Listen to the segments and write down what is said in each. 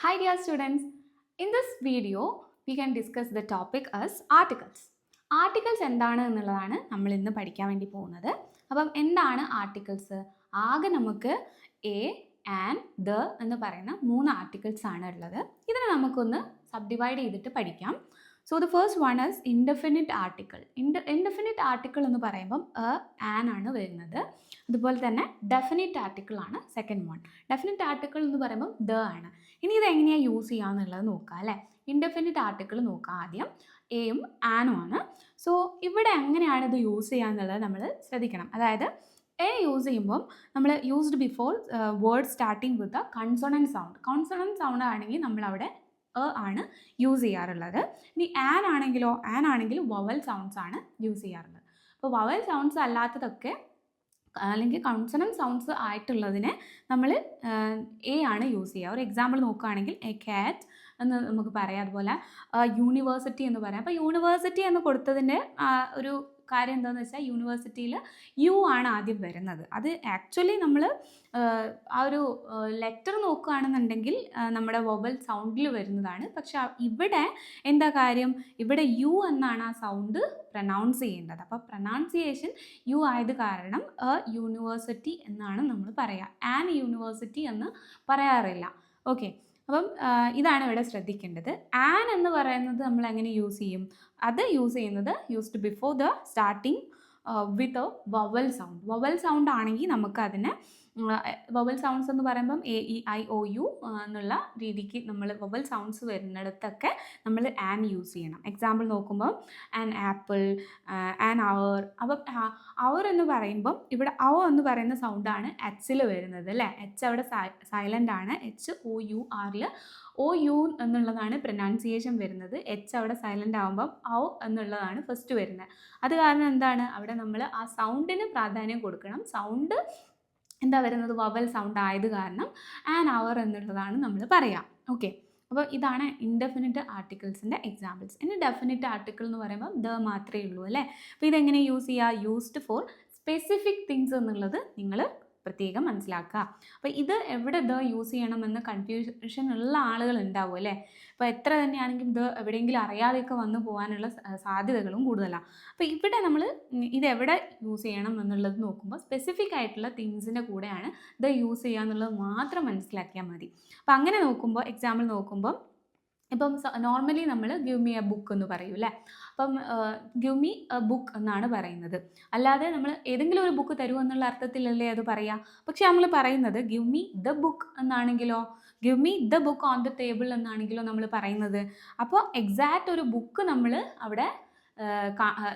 Hi dear students, in this video we can discuss the topic as articles. Articles എന്താണ് എന്നുള്ളതാണ് നമ്മൾ ഇന്ന് പഠിക്കാൻ വേണ്ടി പോകുന്നത്. അപ്പം എന്താണ് ആർട്ടിക്കിൾസ്? ആകെ നമുക്ക് എ ആൻഡ് ദ എന്ന് പറയുന്ന 3 ആർട്ടിക്കിൾസ് ആണ് ഉള്ളത്. ഇതിനെ നമുക്കൊന്ന് സബ്ഡിവൈഡ് ചെയ്തിട്ട് പഠിക്കാം. So the first one is indefinite article. Indefinite article എന്ന് പറയുമ്പം ആൻ ആണ് വരുന്നത്. അതുപോലെ തന്നെ ഡെഫിനിറ്റ് ആർട്ടിക്കിൾ ആണ് സെക്കൻഡ് വൺ. ഡെഫിനിറ്റ് ആർട്ടിക്കിൾ എന്ന് പറയുമ്പോൾ ദ ആണ്. ഇനി ഇത് എങ്ങനെയാണ് യൂസ് ചെയ്യാന്നുള്ളത് നോക്കാം അല്ലേ. ഇൻഡെഫിനിറ്റ് ആർട്ടിക്കിൾ നോക്കാം ആദ്യം. എയും ആനും ആണ്. സോ ഇവിടെ എങ്ങനെയാണ് ഇത് യൂസ് ചെയ്യാന്നുള്ളത് നമ്മൾ ശ്രദ്ധിക്കണം. അതായത് എ യൂസ് ചെയ്യുമ്പം നമ്മൾ used before word starting with consonant sound. Consonant sound ആണെങ്കിൽ നമ്മളവിടെ ആണ് യൂസ് ചെയ്യാറുള്ളത്. ഇനി ആൻ ആണെങ്കിൽ വവൽ സൗണ്ട്സ് ആണ് യൂസ് ചെയ്യാറുള്ളത്. അപ്പോൾ വവൽ സൗണ്ട്സ് അല്ലാത്തതൊക്കെ അല്ലെങ്കിൽ കൺസണൻറ്റ് സൗണ്ട്സ് ആയിട്ടുള്ളതിനെ നമ്മൾ എ ആണ് യൂസ് ചെയ്യുക. ഒരു എക്സാമ്പിൾ നോക്കുകയാണെങ്കിൽ എ കാറ്റ് എന്ന് നമുക്ക് പറയാം. അതുപോലെ യൂണിവേഴ്സിറ്റി എന്ന് പറയാം. അപ്പോൾ യൂണിവേഴ്സിറ്റി എന്ന് കൊടുത്തതിൻ്റെ ഒരു കാര്യം എന്താണെന്ന് വെച്ചാൽ യൂണിവേഴ്സിറ്റിയിൽ യു ആണ് ആദ്യം വരുന്നത്. അത് ആക്ച്വലി നമ്മൾ ആ ഒരു ലെറ്റർ നോക്കുകയാണെന്നുണ്ടെങ്കിൽ നമ്മുടെ വൊവൽ സൗണ്ടിൽ വരുന്നതാണ്. പക്ഷെ ഇവിടെ എന്താ കാര്യം, ഇവിടെ യു എന്നാണ് ആ സൗണ്ട് പ്രൊനൗൺസ് ചെയ്യേണ്ടത്. അപ്പോൾ പ്രൊനൗൺസിയേഷൻ യു ആയത് കാരണം യൂണിവേഴ്സിറ്റി എന്നാണ് നമ്മൾ പറയുക. ആൻ യൂണിവേഴ്സിറ്റി എന്ന് പറയാറില്ല. ഓക്കെ, അപ്പം ഇതാണ് ഇവിടെ ശ്രദ്ധിക്കേണ്ടത്. ആൻ എന്ന് പറയുന്നത് നമ്മൾ എങ്ങനെ യൂസ് ചെയ്യും? അത് യൂസ് ചെയ്യുന്നത് used before the starting with a vowel sound. Vowel sound ആണെങ്കിൽ നമുക്ക് അതിനെ വവൽ സൗണ്ട്സ് എന്ന് പറയുമ്പം A E I O U എന്നുള്ള രീതിക്ക് നമ്മൾ വവൽ സൗണ്ട്സ് വരുന്നിടത്തൊക്കെ നമ്മൾ ആൻ യൂസ് ചെയ്യണം. എക്സാമ്പിൾ നോക്കുമ്പോൾ ആൻ ആപ്പിൾ, ആൻ അവർ. അപ്പം അവർ എന്ന് പറയുമ്പം ഇവിടെ അവ എന്ന് പറയുന്ന സൗണ്ടാണ് എച്ചിൽ വരുന്നത് അല്ലേ. എച്ച് അവിടെ സൈലൻ്റ് ആണ്. എച്ച് ഒ യു ആറിൽ ഒ യു എന്നുള്ളതാണ് പ്രൊനൗൺസിയേഷൻ വരുന്നത്. എച്ച് അവിടെ സൈലൻ്റ് ആകുമ്പം ഔ എന്നുള്ളതാണ് ഫസ്റ്റ് വരുന്നത്. അത് കാരണം എന്താണ്, അവിടെ നമ്മൾ ആ സൗണ്ടിന് പ്രാധാന്യം കൊടുക്കണം. സൗണ്ട് എന്താ വരുന്നത്, വവൽ സൗണ്ട് ആയത് കാരണം ആൻ അവർ എന്നുള്ളതാണ് നമ്മൾ പറയാം. ഓക്കെ, അപ്പോൾ ഇതാണ് ഇൻഡെഫിനിറ്റ് ആർട്ടിക്കിൾസിൻ്റെ എക്സാമ്പിൾസ്. ഇനി ഡെഫിനിറ്റ് ആർട്ടിക്കിൾ എന്ന് പറയുമ്പോൾ ദ മാത്രമേ ഉള്ളൂ അല്ലേ. അപ്പോൾ ഇതെങ്ങനെ യൂസ് ചെയ്യുക? യൂസ്ഡ് ഫോർ സ്പെസിഫിക് തിങ്സ് എന്നുള്ളത് നിങ്ങൾ പ്രത്യേകം മനസ്സിലാക്കുക. അപ്പോൾ ഇത് എവിടെ ദ യൂസ് ചെയ്യണമെന്ന് കൺഫ്യൂഷൻ ഉള്ള ആളുകൾ ഉണ്ടാവും അല്ലേ. അപ്പോൾ എത്ര തന്നെയാണെങ്കിലും ദ എവിടെയെങ്കിലും അറിയാതെയൊക്കെ വന്നു പോകാനുള്ള സാധ്യതകളും കൂടുതലാണ്. അപ്പോൾ ഇവിടെ നമ്മൾ ഇതെവിടെ യൂസ് ചെയ്യണം എന്നുള്ളത് നോക്കുമ്പോൾ സ്പെസിഫിക് ആയിട്ടുള്ള തിങ്സിൻ്റെ കൂടെയാണ് ദ യൂസ് ചെയ്യുക എന്നുള്ളത് മാത്രം മനസ്സിലാക്കിയാൽ മതി. അപ്പോൾ അങ്ങനെ നോക്കുമ്പോൾ എക്സാമ്പിൾ നോക്കുമ്പോൾ ഇപ്പം നോർമലി നമ്മൾ ഗിവ് മീ എ ബുക്ക് എന്ന് പറയും അല്ലേ. അപ്പം ഗിവ് മീ എ ബുക്ക് എന്നാണ് പറയുന്നത്. അല്ലാതെ നമ്മൾ ഏതെങ്കിലും ഒരു ബുക്ക് തരുമോ എന്നുള്ള അർത്ഥത്തിലല്ലേ അത് പറയാം. പക്ഷെ നമ്മൾ പറയുന്നത് ഗിവ് മീ ദ ബുക്ക് എന്നാണെങ്കിലോ, give me the book on the table എന്നാണെങ്കിലോ നമ്മൾ പറയുന്നത്. അപ്പോൾ എക്സാക്റ്റ് ഒരു ബുക്ക് നമ്മൾ അവിടെ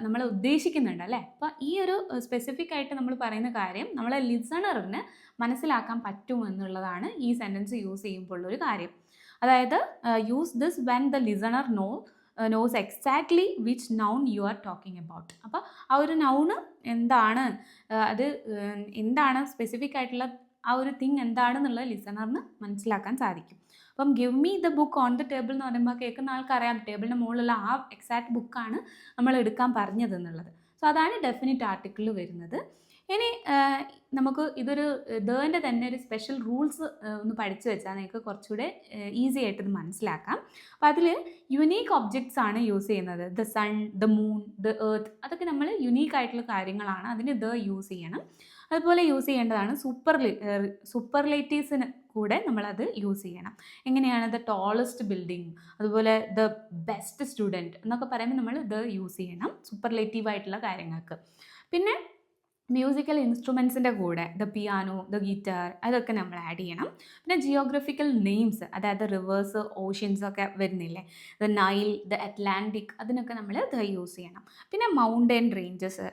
നമ്മൾ ഉദ്ദേശിക്കുന്നുണ്ട് അല്ലേ. അപ്പോൾ ഈ ഒരു സ്പെസിഫിക് ആയിട്ട് നമ്മൾ പറയുന്ന കാര്യം നമ്മളെ ലിസണറിന് മനസ്സിലാക്കാൻ പറ്റുമെന്നുള്ളതാണ് ഈ സെൻറ്റൻസ് യൂസ് ചെയ്യുമ്പോൾ ഉള്ളൊരു കാര്യം. അതായത് use this when the listener knows exactly which noun you are talking about. അപ്പോൾ ആ ഒരു നൗണ് എന്താണ്, അത് എന്താണ് സ്പെസിഫിക് ആയിട്ടുള്ള ആ ഒരു തിങ് എന്താണെന്നുള്ളത് ലിസണറിന് മനസ്സിലാക്കാൻ സാധിക്കും. അപ്പം give me the book on the table എന്ന് പറയുമ്പോൾ കേൾക്കുന്ന ആൾക്കറിയാം ടേബിളിൻ്റെ മുകളിലുള്ള ആ എക്സാക്ട് ബുക്കാണ് നമ്മൾ എടുക്കാൻ പറഞ്ഞത് എന്നുള്ളത്. സോ അതാണ് ഡെഫിനിറ്റ് ആർട്ടിക്കിളിൽ വരുന്നത്. ഇനി നമുക്ക് ഇതൊരു ദൻ്റെ തന്നെ ഒരു സ്പെഷ്യൽ റൂൾസ് ഒന്ന് പഠിച്ചു വെച്ചാൽ നിങ്ങൾക്ക് കുറച്ചുകൂടെ ഈസി ആയിട്ട് ഇത് മനസ്സിലാക്കാം. അപ്പോൾ അതിൽ യുണീക്ക് ഒബ്ജക്ട്സ് ആണ് യൂസ് ചെയ്യുന്നത്. The sun, the moon, the earth, അതൊക്കെ നമ്മൾ യുണീക്ക് ആയിട്ടുള്ള കാര്യങ്ങളാണ്. അതിന് ദ യൂസ് ചെയ്യണം. അതുപോലെ യൂസ് ചെയ്യേണ്ടതാണ് സൂപ്പർലേറ്റീവ്സിന് കൂടെ നമ്മളത് യൂസ് ചെയ്യണം. എങ്ങനെയാണ് ദ ടോളസ്റ്റ് ബിൽഡിംഗ്, അതുപോലെ ദ ബെസ്റ്റ് സ്റ്റുഡൻറ്റ് എന്നൊക്കെ പറയുമ്പോൾ നമ്മൾ ദ യൂസ് ചെയ്യണം സൂപ്പർലേറ്റീവ് ആയിട്ടുള്ള കാര്യങ്ങൾക്ക്. പിന്നെ മ്യൂസിക്കൽ ഇൻസ്ട്രുമെൻസിൻ്റെ കൂടെ ദ പിയാനോ, ദ ഗിറ്റാർ, അതൊക്കെ നമ്മൾ ആഡ് ചെയ്യണം. പിന്നെ ജിയോഗ്രഫിക്കൽ നെയിംസ്, അതായത് റിവേഴ്സ്, ഓഷ്യൻസ് ഒക്കെ വരുന്നില്ലേ, ദ നൈൽ, ദ അറ്റ്ലാന്റിക്, അതിനൊക്കെ നമ്മൾ ദ യൂസ് ചെയ്യണം. പിന്നെ മൗണ്ടൻ റേഞ്ചസ്,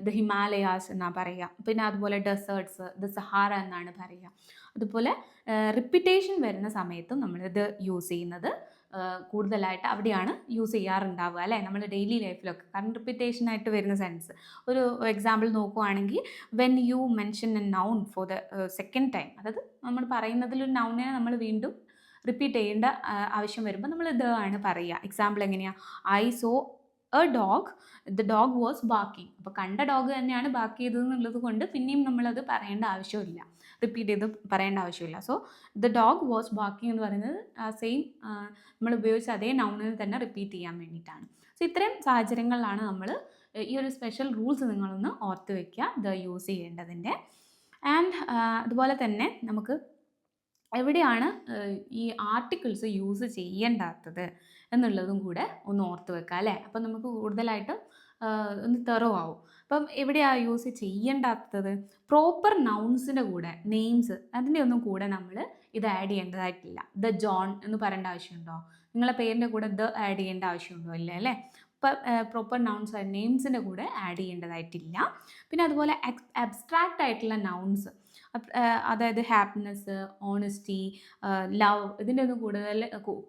ദ ഹിമാലയാസ് എന്നാണ് പറയുക. പിന്നെ അതുപോലെ ഡെസേർട്ട്സ്, ദ സഹാറ എന്നാണ് പറയുക. അതുപോലെ റിപ്പിറ്റേഷൻ വരുന്ന സമയത്തും നമ്മളിത് യൂസ് ചെയ്യുന്നത് കൂടുതലായിട്ട് അവിടെയാണ് യൂസ് ചെയ്യാറുണ്ടാവുക അല്ലേ, നമ്മൾ ഡെയിലി ലൈഫിലൊക്കെ. കാരണം റിപ്പീറ്റേഷനായിട്ട് വരുന്ന സെൻസ്. ഒരു എക്സാമ്പിൾ നോക്കുവാണെങ്കിൽ when you mention A noun for the second time, അതായത് നമ്മൾ പറയുന്നതിലൊരു നൗണിനെ നമ്മൾ വീണ്ടും റിപ്പീറ്റ് ചെയ്യേണ്ട ആവശ്യം വരുമ്പോൾ നമ്മൾ ദ ആണ് പറയുക. എക്സാമ്പിൾ എങ്ങനെയാണ്, I so A dog, the dog was backing. അപ്പോൾ കണ്ട ഡോഗ് തന്നെയാണ് ബാക്കി ചെയ്തതെന്നുള്ളത് കൊണ്ട് പിന്നെയും നമ്മളത് പറയേണ്ട ആവശ്യമില്ല. റിപ്പീറ്റ് ചെയ്ത് പറയേണ്ട ആവശ്യമില്ല. So the dog was barking എന്ന് പറയുന്നത് സെയിം നമ്മൾ ഉപയോഗിച്ച അതേ നൗണിനെ തന്നെ റിപ്പീറ്റ് ചെയ്യാൻ വേണ്ടിയിട്ടാണ്. സോ ഇത്രയും സാഹചര്യങ്ങളിലാണ് നമ്മൾ ഈ ഒരു സ്പെഷ്യൽ റൂൾസ് നിങ്ങളൊന്ന് ഓർത്ത് വയ്ക്കുക ദ യൂസ് ചെയ്യേണ്ടതിൻ്റെ. ആൻഡ് അതുപോലെ തന്നെ നമുക്ക് എവിടെയാണ് ഈ ആർട്ടിക്കിൾസ് യൂസ് ചെയ്യേണ്ടാത്തത് എന്നുള്ളതും കൂടെ ഒന്ന് ഓർത്ത് വെക്കുക അല്ലേ. അപ്പം നമുക്ക് കൂടുതലായിട്ട് ഒന്ന് തെറോ ആവും. അപ്പം എവിടെയാണ് യൂസ് ചെയ്യേണ്ടാത്തത്? പ്രോപ്പർ നൗൺസിൻ്റെ കൂടെ നെയിംസ് അതിൻ്റെ ഒന്നും കൂടെ നമ്മൾ ഇത് ആഡ് ചെയ്യേണ്ടതായിട്ടില്ല. ദ ജോൺ എന്ന് പറയേണ്ട ആവശ്യമുണ്ടോ? നിങ്ങളെ പേരിൻ്റെ കൂടെ ദ ആഡ് ചെയ്യേണ്ട ആവശ്യമുണ്ടോ? ഇല്ല അല്ലേ. ഇപ്പം പ്രോപ്പർ നൗൺസ് നെയിംസിൻ്റെ കൂടെ ആഡ് ചെയ്യേണ്ടതായിട്ടില്ല. പിന്നെ അതുപോലെ അബ്സ്ട്രാക്റ്റ് ആയിട്ടുള്ള നൗൺസ്, അതായത് ഹാപ്പിനെസ്, ഓണസ്റ്റി, ലവ്, ഇതിൻ്റെ ഒന്നും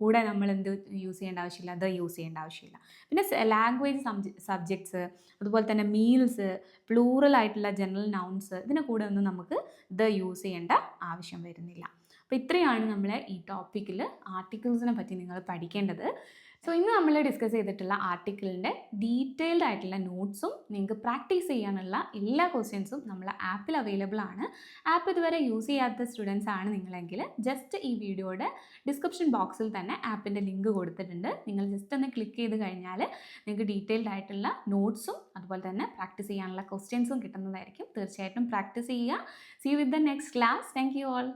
കൂടെ നമ്മൾ എന്ത് യൂസ് ചെയ്യേണ്ട ആവശ്യമില്ല, അത് യൂസ് ചെയ്യേണ്ട ആവശ്യമില്ല. പിന്നെ ലാംഗ്വേജ് സബ്ജക്ട്സ്, അതുപോലെ തന്നെ മീൽസ്, പ്ലൂറൽ ആയിട്ടുള്ള ജനറൽ നൗൺസ്, ഇതിൻ്റെ കൂടെ ഒന്നും നമുക്ക് ഇത് യൂസ് ചെയ്യേണ്ട ആവശ്യം വരുന്നില്ല. അപ്പോൾ ഇത്രയാണ് നമ്മൾ ഈ ടോപ്പിക്കിൽ ആർട്ടിക്കിൾസിനെ പറ്റി നിങ്ങൾ പഠിക്കേണ്ടത്. സോ ഇന്ന് നമ്മൾ ഡിസ്കസ് ചെയ്തിട്ടുള്ള ആർട്ടിക്കിളിൻ്റെ ഡീറ്റെയിൽഡ് ആയിട്ടുള്ള നോട്ട്സും നിങ്ങൾക്ക് പ്രാക്ടീസ് ചെയ്യാനുള്ള എല്ലാ ക്വസ്റ്റ്യൻസും നമ്മളെ ആപ്പിൽ അവൈലബിൾ ആണ്. ആപ്പ് ഇതുവരെ യൂസ് ചെയ്യാത്ത സ്റ്റുഡൻസ് ആണ് നിങ്ങളെങ്കിൽ ജസ്റ്റ് ഈ വീഡിയോയുടെ ഡിസ്ക്രിപ്ഷൻ ബോക്സിൽ തന്നെ ആപ്പിൻ്റെ ലിങ്ക് കൊടുത്തിട്ടുണ്ട്. നിങ്ങൾ ജസ്റ്റ് ഒന്ന് ക്ലിക്ക് ചെയ്ത് കഴിഞ്ഞാൽ നിങ്ങൾക്ക് ഡീറ്റെയിൽഡ് ആയിട്ടുള്ള നോട്ട്സും അതുപോലെ തന്നെ പ്രാക്ടീസ് ചെയ്യാനുള്ള ക്വസ്റ്റ്യൻസും കിട്ടുന്നതായിരിക്കും. തീർച്ചയായിട്ടും പ്രാക്ടീസ് ചെയ്യുക. See you with the next class. Thank you all.